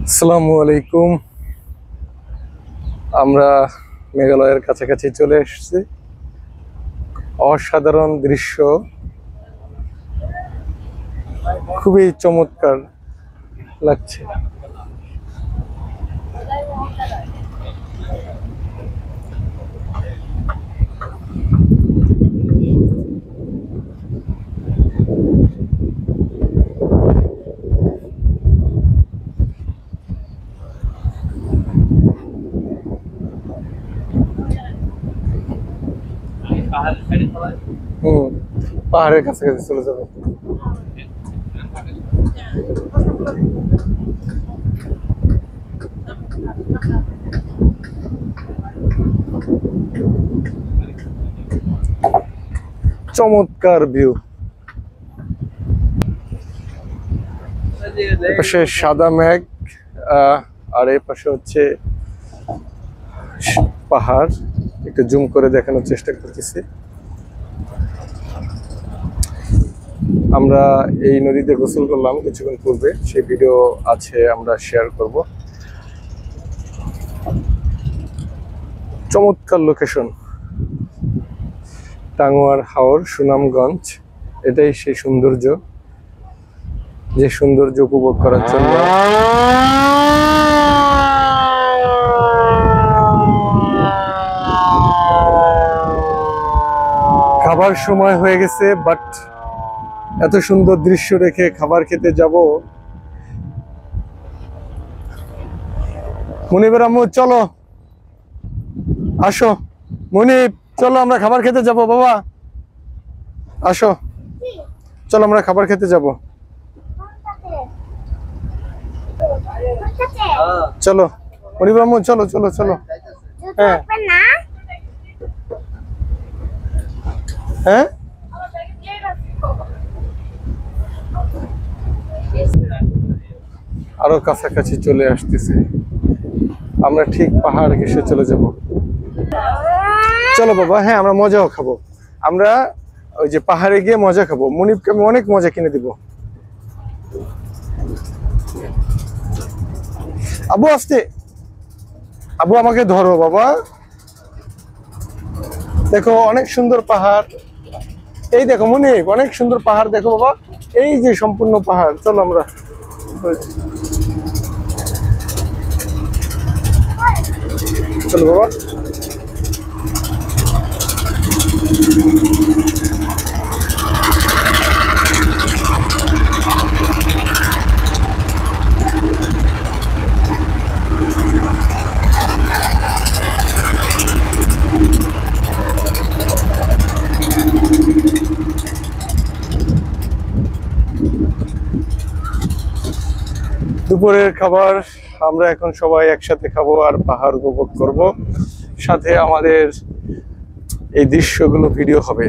আসসালামু আলাইকুম। আমরা মেঘালয়ের কাছাকাছি চলে এসেছি। অসাধারণ দৃশ্য, খুবই চমৎকার লাগছে। পাহাড়ের কাছাকাছি চলে যাবে। চমৎকার ভিউ। এপাশে সাদা মেঘ, আর এই পাশে হচ্ছে পাহাড়। একটু জুম করে দেখানোর চেষ্টা করতেছি। আমরা এই নদীতে গোসল করলাম কিছুক্ষণ পূর্বে, সেই ভিডিও আছে, আমরা শেয়ার করব। চমৎকার লোকেশন, টাঙ্গুয়ার হাওর, সুনামগঞ্জ। এটাই সেই সৌন্দর্য, যে সৌন্দর্য উপভোগ করার জন্য খাবার সময় হয়ে গেছে, বাট এত সুন্দর দৃশ্য রেখে খাবার খেতে যাব। মনিবের আম্মু চলো, আসো মনিব, চলো আমরা খাবার খেতে যাব। বাবা আসো, চলো আমরা খাবার খেতে যাব। চলো মনিবের আম্মু, চলো চলো চলো। হ্যাঁ হ্যাঁ, আরো কাছাকাছি চলে আসতেছে। আমরা ঠিক পাহাড় ঘেঁষে চলে যাব। চলো বাবা, হ্যাঁ আমরা মজাও খাবো। আমরা ওই যে পাহাড়ে গিয়ে মজা খাবো। মনিবকে আমি অনেক মজা কিনে দিব। আবু আসতে, আবু আমাকে ধরো বাবা। দেখো অনেক সুন্দর পাহাড়। এই দেখো মনিব, অনেক সুন্দর পাহাড় দেখো বাবা। এই যে সম্পূর্ণ পাহাড়। চলো আমরা চলো বাবা। দুপুরের খাবার আমরা এখন সবাই একসাথে খাবো আর পাহাড় উপভোগ করব। সাথে আমাদের এই দৃশ্যগুলো ভিডিও হবে।